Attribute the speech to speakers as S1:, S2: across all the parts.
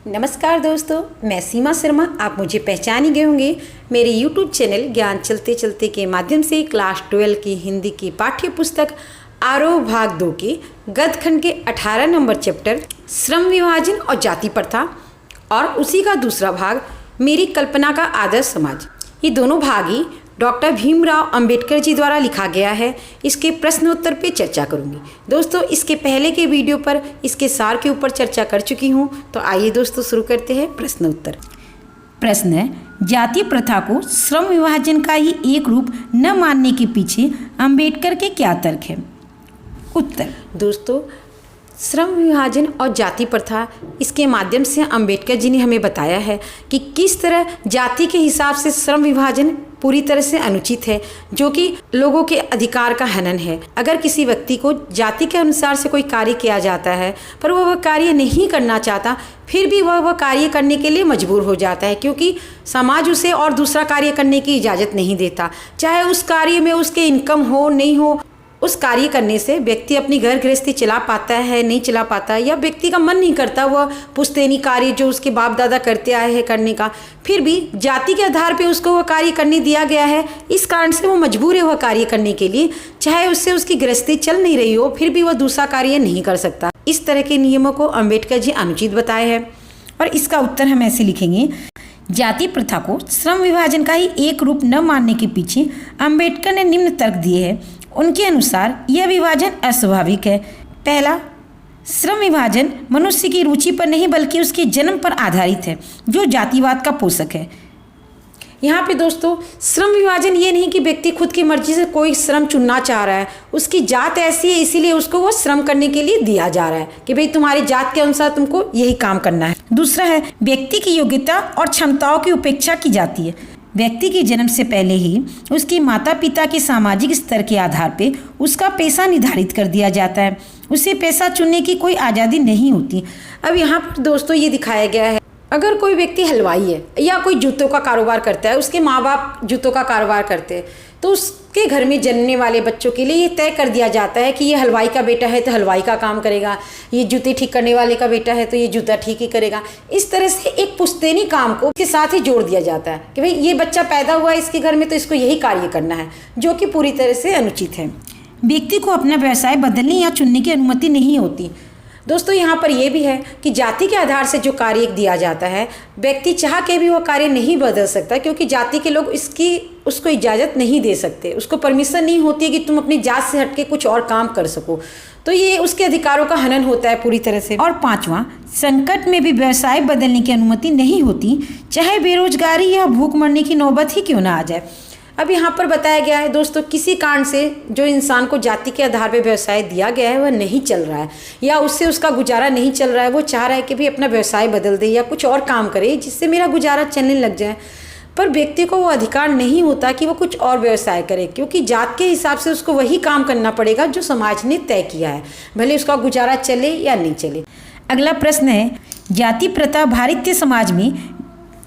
S1: नमस्कार दोस्तों, मैं सीमा शर्मा। आप मुझे पहचान ही गए होंगे मेरे YouTube चैनल ज्ञान चलते चलते के माध्यम से क्लास 12 की हिंदी की पाठ्य पुस्तक आरोह भाग 2 के गद्य खंड के 18 नंबर चैप्टर श्रम विभाजन और जाति प्रथा और उसी का दूसरा भाग मेरी कल्पना का आदर्श समाज, ये दोनों भाग ही डॉक्टर भीमराव अंबेडकर जी द्वारा लिखा गया है। इसके प्रश्न उत्तर पे चर्चा करूंगी। दोस्तों, इसके पहले के वीडियो पर इसके सार के ऊपर चर्चा कर चुकी हूं, तो आइए दोस्तों शुरू करते हैं प्रश्न उत्तर।
S2: प्रश्न है, जाति प्रथा को श्रम विभाजन का ही एक रूप न मानने के पीछे अंबेडकर के क्या तर्क है? उत्तर।
S1: दोस्तों, श्रम विभाजन और जाति प्रथा, इसके माध्यम से अंबेडकर जी ने हमें बताया है कि किस तरह जाति के हिसाब से श्रम विभाजन पूरी तरह से अनुचित है, जो कि लोगों के अधिकार का हनन है। अगर किसी व्यक्ति को जाति के अनुसार से कोई कार्य किया जाता है पर वह कार्य नहीं करना चाहता, फिर भी वह कार्य करने के लिए मजबूर हो जाता है, क्योंकि समाज उसे और दूसरा कार्य करने की इजाज़त नहीं देता। चाहे उस कार्य में उसके इनकम हो नहीं हो, उस कार्य करने से व्यक्ति अपनी घर गृहस्थी चला पाता है नहीं चला पाता, या व्यक्ति का मन नहीं करता वह पुश्तैनी कार्य जो उसके बाप दादा करते आए हैं करने का, फिर भी जाति के आधार पे उसको वह कार्य करने दिया गया है। इस कारण से वो मजबूर है वह कार्य करने के लिए, चाहे उससे उसकी गृहस्थी चल नहीं रही हो, फिर भी वह दूसरा कार्य नहीं कर सकता। इस तरह के नियमों को अंबेडकर जी अनुचित बताए हैं।
S2: और इसका उत्तर हम ऐसे लिखेंगे, जाति प्रथा को श्रम विभाजन का ही एक रूप न मानने के पीछे अंबेडकर ने निम्न तर्क दिए हैं। उनके अनुसार यह विभाजन अस्वाभाविक है। पहला, श्रम विभाजन मनुष्य की रुचि पर नहीं बल्कि उसके जन्म पर आधारित है, जो जातिवाद का पोषक है।
S1: यहाँ पे दोस्तों, श्रम विभाजन ये नहीं कि व्यक्ति खुद की मर्जी से कोई श्रम चुनना चाह रहा है, उसकी जात ऐसी है इसीलिए उसको वो श्रम करने के लिए दिया जा रहा है कि भाई तुम्हारी जात के अनुसार तुमको यही काम करना है।
S2: दूसरा है, व्यक्ति की योग्यता और क्षमताओं की उपेक्षा की जाती है। व्यक्ति के जन्म से पहले ही उसके माता पिता के सामाजिक स्तर के आधार पर उसका पेशा निर्धारित कर दिया जाता है। उसे पेशा चुनने की कोई आज़ादी नहीं होती।
S1: अब यहाँ पर दोस्तों ये दिखाया गया है, अगर कोई व्यक्ति हलवाई है या कोई जूतों का कारोबार करता है, उसके माँ बाप जूतों का कारोबार करते हैं, तो उसके घर में जन्मने वाले बच्चों के लिए ये तय कर दिया जाता है कि ये हलवाई का बेटा है तो हलवाई का काम करेगा, ये जूते ठीक करने वाले का बेटा है तो ये जूता ठीक ही करेगा। इस तरह से एक पुश्तैनी काम को इसके साथ ही जोड़ दिया जाता है कि भाई ये बच्चा पैदा हुआ है इसके घर में तो इसको यही कार्य करना है, जो कि पूरी तरह से अनुचित है।
S2: व्यक्ति को अपना व्यवसाय बदलने या चुनने की अनुमति नहीं होती।
S1: दोस्तों, यहाँ पर यह भी है कि जाति के आधार से जो कार्य दिया जाता है, व्यक्ति चाह के भी वो कार्य नहीं बदल सकता, क्योंकि जाति के लोग उसको इजाज़त नहीं दे सकते, उसको परमिशन नहीं होती है कि तुम अपनी जात से हटके कुछ और काम कर सको, तो ये उसके अधिकारों का हनन होता है पूरी तरह से।
S2: और पांचवा, संकट में भी व्यवसाय बदलने की अनुमति नहीं होती, चाहे बेरोजगारी या भूख मरने की नौबत ही क्यों ना आ जाए।
S1: अब यहाँ पर बताया गया है दोस्तों, किसी कारण से जो इंसान को जाति के आधार पर व्यवसाय दिया गया है वह नहीं चल रहा है, या उससे उसका गुजारा नहीं चल रहा है, वो चाह रहा है कि भी अपना व्यवसाय बदल दे या कुछ और काम करे जिससे मेरा गुजारा चलने लग जाए, पर व्यक्ति को वो अधिकार नहीं होता कि वो कुछ और व्यवसाय करे, क्योंकि जात के हिसाब से उसको वही काम करना पड़ेगा जो समाज ने तय किया है, भले उसका गुजारा चले या नहीं चले।
S2: अगला प्रश्न है, जाति प्रथा भारतीय समाज में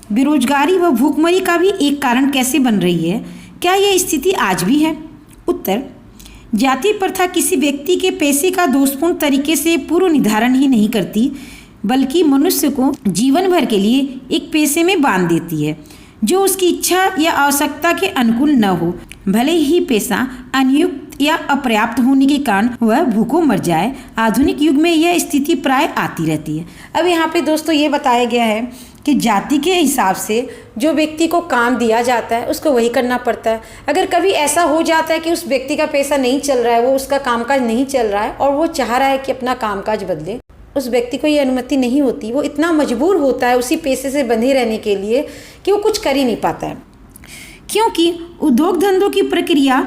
S2: बेरोजगारी व भूखमरी का भी एक कारण कैसे बन रही है? क्या यह स्थिति आज भी है? उत्तर, जाति प्रथा किसी व्यक्ति के पेशे का दोषपूर्ण तरीके से पूर्व निर्धारण ही नहीं करती, बल्कि मनुष्य को जीवन भर के लिए एक पेशे में बांध देती है जो उसकी इच्छा या आवश्यकता के अनुकूल न हो। भले ही पेशा अनियुक्त या अपर्याप्त होने के कारण वह भूखों मर जाए, आधुनिक युग में यह स्थिति प्राय आती रहती है।
S1: अब यहाँ पे दोस्तों ये बताया गया है कि जाति के हिसाब से जो व्यक्ति को काम दिया जाता है उसको वही करना पड़ता है। अगर कभी ऐसा हो जाता है कि उस व्यक्ति का पैसा नहीं चल रहा है, वो उसका कामकाज नहीं चल रहा है और वो चाह रहा है कि अपना कामकाज बदले, उस व्यक्ति को ये अनुमति नहीं होती। वो इतना मजबूर होता है उसी पैसे से बंधे रहने के लिए कि वो कुछ कर ही नहीं पाता है,
S2: क्योंकि उद्योग धंधों की प्रक्रिया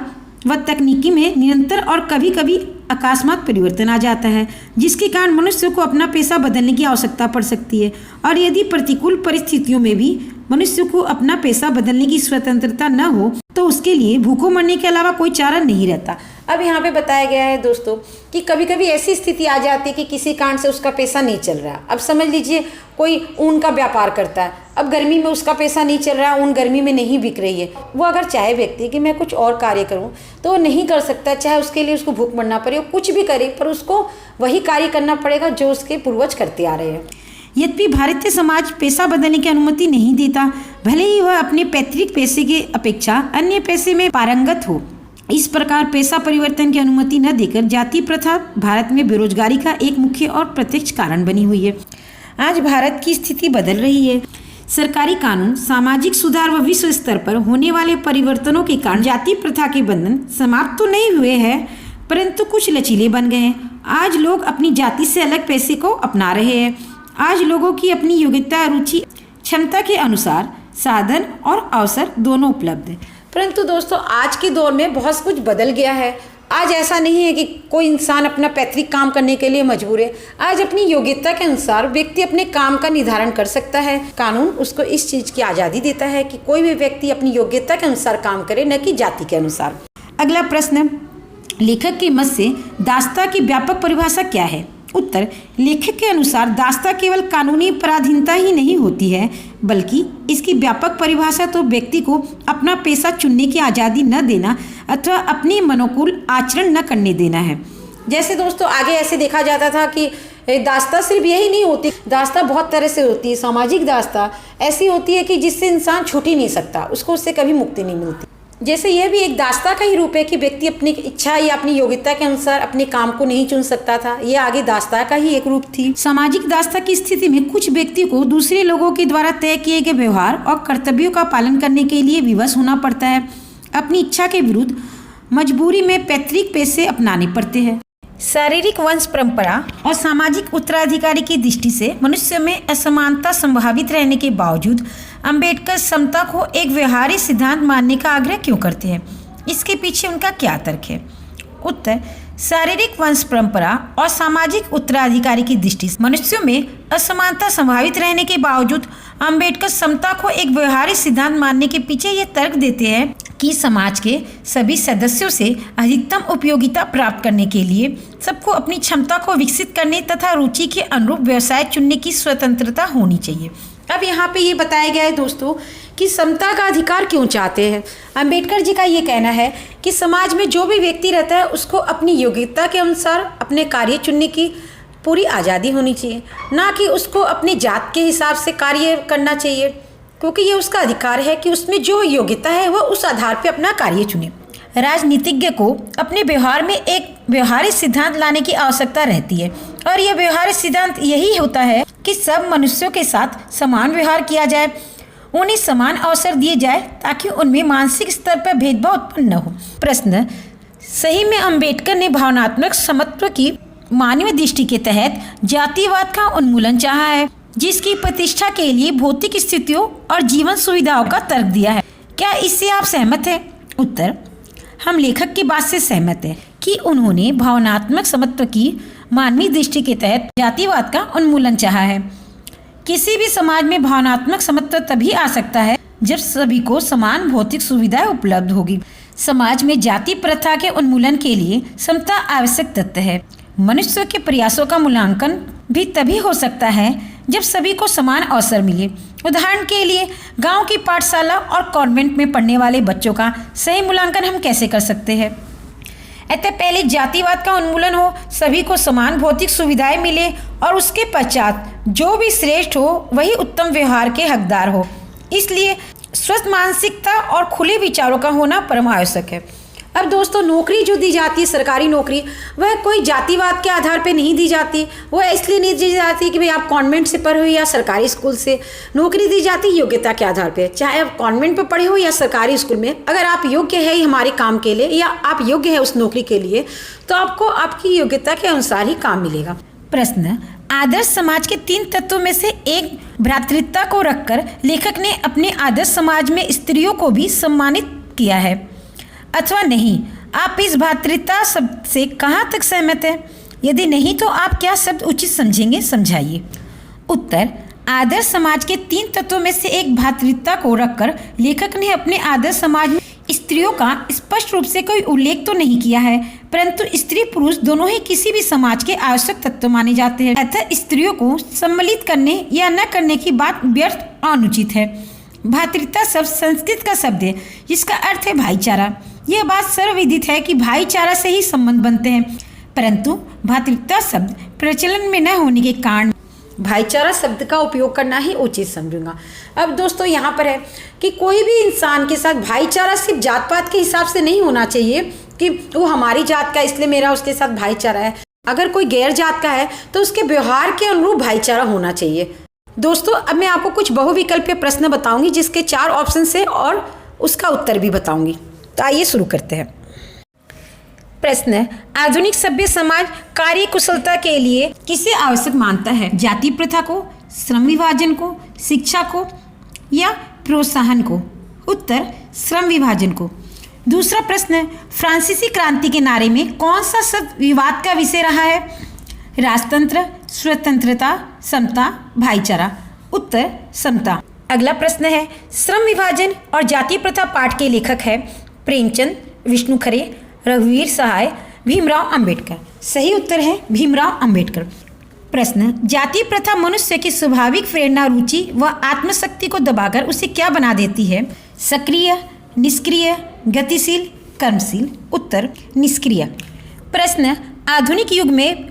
S2: व तकनीकी में निरंतर और कभी कभी अकस्मात परिवर्तन आ जाता है, जिसके कारण मनुष्य को अपना पेशा बदलने की आवश्यकता पड़ सकती है। और यदि प्रतिकूल परिस्थितियों में भी मनुष्य को अपना पेशा बदलने की स्वतंत्रता न हो तो उसके लिए भूखों मरने के अलावा कोई चारा नहीं रहता।
S1: अब यहाँ पे बताया गया है दोस्तों कि कभी कभी ऐसी स्थिति आ जाती है कि किसी कारण से उसका पैसा नहीं चल रहा है। अब समझ लीजिए कोई ऊन का व्यापार करता है, अब गर्मी में उसका पैसा नहीं चल रहा है, ऊन गर्मी में नहीं बिक रही है, वो अगर चाहे व्यक्ति कि मैं कुछ और कार्य करूँ तो वो नहीं कर सकता, चाहे उसके लिए उसको भूख मरना पड़े, कुछ भी करे पर उसको वही कार्य करना पड़ेगा जो उसके पूर्वज करते आ रहे हैं।
S2: यद्यपि भारतीय समाज पैसा बदलने की अनुमति नहीं देता, भले ही वह अपने पैतृक पैसे की अपेक्षा अन्य पैसे में पारंगत हो। इस प्रकार पैसा परिवर्तन की अनुमति न देकर जाति प्रथा भारत में बेरोजगारी का एक मुख्य और प्रत्यक्ष कारण बनी हुई है। आज भारत की स्थिति बदल रही है। सरकारी कानून, सामाजिक सुधार व विश्व स्तर पर होने वाले परिवर्तनों के कारण जाति प्रथा के बंधन समाप्त तो नहीं हुए हैं, परंतु कुछ लचीले बन गए हैं। आज लोग अपनी जाति से अलग पैसे को अपना रहे हैं। आज लोगों की अपनी योग्यता, रुचि, क्षमता के अनुसार साधन और अवसर दोनों उपलब्ध है।
S1: परंतु दोस्तों, आज के दौर में बहुत कुछ बदल गया है। आज ऐसा नहीं है कि कोई इंसान अपना पैतृक काम करने के लिए मजबूर है। आज अपनी योग्यता के अनुसार व्यक्ति अपने काम का निर्धारण कर सकता है। कानून उसको इस चीज़ की आज़ादी देता है कि कोई भी व्यक्ति अपनी योग्यता के अनुसार काम करे, न कि जाति के अनुसार।
S2: अगला प्रश्न, लेखक के मत से दास्ता की व्यापक परिभाषा क्या है? उत्तर, लेखक के अनुसार दास्ता केवल कानूनी पराधीनता ही नहीं होती है, बल्कि इसकी व्यापक परिभाषा तो व्यक्ति को अपना पेशा चुनने की आज़ादी न देना अथवा अपनी मनोकूल आचरण न करने देना है।
S1: जैसे दोस्तों, आगे ऐसे देखा जाता था कि दास्ता सिर्फ यही नहीं होती, दास्ता बहुत तरह से होती है। सामाजिक दास्ता ऐसी होती है कि जिससे इंसान छूट ही नहीं सकता, उसको उससे कभी मुक्ति नहीं मिलती। जैसे यह भी एक दास्ता का ही रूप है कि व्यक्ति अपनी इच्छा या अपनी योग्यता के अनुसार अपने काम को नहीं चुन सकता था। यह आगे दास्ता का ही एक रूप थी।
S2: सामाजिक दास्ता की स्थिति में कुछ व्यक्ति को दूसरे लोगों के द्वारा तय किए गए व्यवहार और कर्तव्यों का पालन करने के लिए विवश होना पड़ता है। अपनी इच्छा के विरुद्ध मजबूरी में पैतृक पेशे अपनाने पड़ते हैं। शारीरिक वंश परंपरा और सामाजिक उत्तराधिकारी की दृष्टि से मनुष्य में असमानता संभावित रहने के बावजूद अंबेडकर समता को एक व्यवहारिक सिद्धांत मानने का आग्रह क्यों करते हैं? इसके पीछे उनका क्या तर्क है? उत्तर, शारीरिक वंश परंपरा और सामाजिक उत्तराधिकारी की दृष्टि से मनुष्यों में असमानता संभावित रहने के बावजूद अंबेडकर समता को एक व्यवहारिक सिद्धांत मानने के पीछे ये तर्क देते हैं कि समाज के सभी सदस्यों से अधिकतम उपयोगिता प्राप्त करने के लिए सबको अपनी क्षमता को विकसित करने तथा रुचि के अनुरूप व्यवसाय चुनने की स्वतंत्रता होनी चाहिए।
S1: अब यहाँ पे ये बताया गया है दोस्तों कि समता का अधिकार क्यों चाहते हैं। अंबेडकर जी का ये कहना है कि समाज में जो भी व्यक्ति रहता है उसको अपनी योग्यता के अनुसार अपने कार्य चुनने की पूरी आज़ादी होनी चाहिए, ना कि उसको अपनी जात के हिसाब से कार्य करना चाहिए, क्योंकि ये उसका अधिकार है कि उसमें जो योग्यता है वह उस आधार पर अपना कार्य चुने।
S2: राजनीतिज्ञ को अपने व्यवहार में एक व्यवहारिक सिद्धांत लाने की आवश्यकता रहती है और यह व्यवहारिक सिद्धांत यही होता है कि सब मनुष्यों के साथ समान व्यवहार किया जाए, उन्हें समान अवसर दिए जाए ताकि उनमें मानसिक स्तर पर भेदभाव उत्पन्न न हो। प्रश्न, सही में अंबेडकर ने भावनात्मक समत्व की मानवीय दृष्टि के तहत जातिवाद का उन्मूलन चाहा है, जिसकी प्रतिष्ठा के लिए भौतिक स्थितियों और जीवन सुविधाओं का तर्क दिया है। क्या इससे आप सहमत हैं? उत्तर, हम लेखक की बात से सहमत हैं कि उन्होंने भावनात्मक समत्व की मानवीय दृष्टि के तहत जातिवाद का उन्मूलन चाहा है। किसी भी समाज में भावनात्मक समत्व तभी आ सकता है जब सभी को समान भौतिक सुविधाएं उपलब्ध होगी। समाज में जाति प्रथा के उन्मूलन के लिए समता आवश्यक तत्व है। मनुष्य के प्रयासों का मूल्यांकन भी तभी हो सकता है जब सभी को समान अवसर मिले। उदाहरण के लिए गांव की पाठशाला और कॉन्वेंट में पढ़ने वाले बच्चों का सही मूल्यांकन हम कैसे कर सकते हैं? अतः पहले जातिवाद का उन्मूलन हो, सभी को समान भौतिक सुविधाएं मिले और उसके पश्चात जो भी श्रेष्ठ हो वही उत्तम व्यवहार के हकदार हो। इसलिए स्वस्थ मानसिकता और खुले विचारों का होना परम आवश्यक है।
S1: अब दोस्तों, नौकरी जो दी जाती है, सरकारी नौकरी, वह कोई जातिवाद के आधार पे नहीं दी जाती। वह इसलिए नहीं दी जाती कि भाई आप कॉन्वेंट से पढ़े हो या सरकारी स्कूल से। नौकरी दी जाती योग्यता के आधार पे, चाहे आप कॉन्वेंट पे पढ़े हो या सरकारी स्कूल में। अगर आप योग्य है हमारे काम के लिए या आप योग्य है उस नौकरी के लिए, तो आपको आपकी योग्यता के अनुसार ही काम मिलेगा।
S2: प्रश्न, आदर्श समाज के 3 तत्वों में से एक भ्रातृत्वता को रखकर लेखक ने अपने आदर्श समाज में स्त्रियों को भी सम्मानित किया है अथवा नहीं? आप इस भ्रातृत्वता शब्द से कहाँ तक सहमत हैं? यदि नहीं तो आप क्या शब्द उचित समझेंगे, समझाइए। उत्तर, आदर्श समाज के 3 तत्वों में से एक भ्रातृत्वता को रखकर लेखक ने अपने आदर्श समाज में स्त्रियों का स्पष्ट रूप से कोई उल्लेख तो नहीं किया है, परंतु स्त्री पुरुष दोनों ही किसी भी समाज के आवश्यक तत्व माने जाते हैं। अतः स्त्रियों को सम्मिलित करने या न करने की बात व्यर्थ और अनुचित है। भ्रातृत्वता शब्द संस्कृत का शब्द है जिसका अर्थ है भाईचारा। यह बात सर्वविदित है कि भाईचारा से ही संबंध बनते हैं, परंतु भ्रातृत्वता शब्द प्रचलन में न होने के कारण
S1: भाईचारा शब्द का उपयोग करना ही उचित समझूंगा। अब दोस्तों यहाँ पर है कि कोई भी इंसान के साथ भाईचारा सिर्फ जात पात के हिसाब से नहीं होना चाहिए कि वो हमारी जात का इसलिए मेरा उसके साथ भाईचारा है। अगर कोई गैर जात का है तो उसके व्यवहार के अनुरूप भाईचारा होना चाहिए। दोस्तों अब मैं आपको कुछ बहुविकल्पीय प्रश्न बताऊंगी जिसके 4 ऑप्शन है और उसका उत्तर भी बताऊंगी। तो आइए शुरू करते हैं। प्रश्न, आधुनिक सभ्य समाज कार्य कुशलता के लिए किसे आवश्यक मानता है? जाति प्रथा को, श्रम विभाजन को, शिक्षा को या प्रोत्साहन को? उत्तर, श्रम विभाजन को। दूसरा प्रश्न, फ्रांसीसी क्रांति के नारे में कौन सा शब्द विवाद का विषय रहा है? राजतंत्र, स्वतंत्रता, समता, भाईचारा? उत्तर, समता। अगला प्रश्न है, श्रम विभाजन और जाति प्रथा पाठ के लेखक है प्रेमचंद, विष्णु खरे, रघुवीर सहाय, भीमराव अंबेडकर? सही उत्तर है भीमराव अंबेडकर। प्रश्न, जाति प्रथा मनुष्य की स्वाभाविक प्रेरणा, रुचि व आत्मशक्ति को दबाकर उसे क्या बना देती है? सक्रिय, निष्क्रिय, गतिशील, कर्मशील? उत्तर, निष्क्रिय। प्रश्न, आधुनिक युग में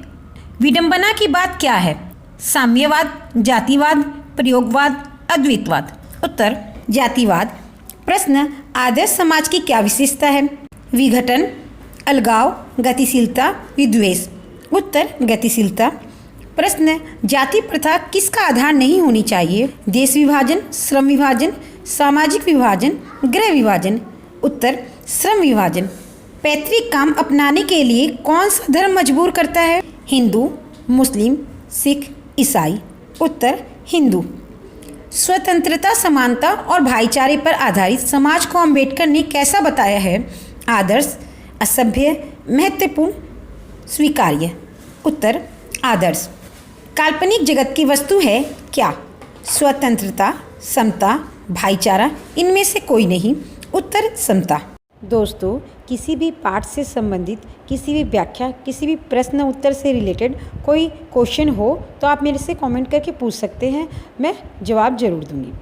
S1: विडंबना की बात क्या है? साम्यवाद, जातिवाद, प्रयोगवाद, अद्वैतवाद? उत्तर, जातिवाद। प्रश्न, आदर्श समाज की क्या विशेषता है? विघटन, अलगाव, गतिशीलता, विद्वेष? उत्तर, गतिशीलता। प्रश्न, जाति प्रथा किसका आधार नहीं होनी चाहिए? देश विभाजन, श्रम विभाजन, सामाजिक विभाजन, गृह विभाजन? उत्तर, श्रम विभाजन। पैतृक काम अपनाने के लिए कौन सा धर्म मजबूर करता है? हिंदू, मुस्लिम, सिख, ईसाई? उत्तर, हिंदू। स्वतंत्रता, समानता और भाईचारे पर आधारित समाज को अंबेडकर ने कैसा बताया है? आदर्श, असभ्य, महत्वपूर्ण, स्वीकार्य? उत्तर, आदर्श। काल्पनिक जगत की वस्तु है क्या? स्वतंत्रता, समता, भाईचारा? इनमें से कोई नहीं। उत्तर, समता। दोस्तों किसी भी पाठ से संबंधित किसी भी व्याख्या, किसी भी प्रश्न उत्तर से रिलेटेड कोई क्वेश्चन हो तो आप मेरे से कमेंट करके पूछ सकते हैं, मैं जवाब ज़रूर दूंगी।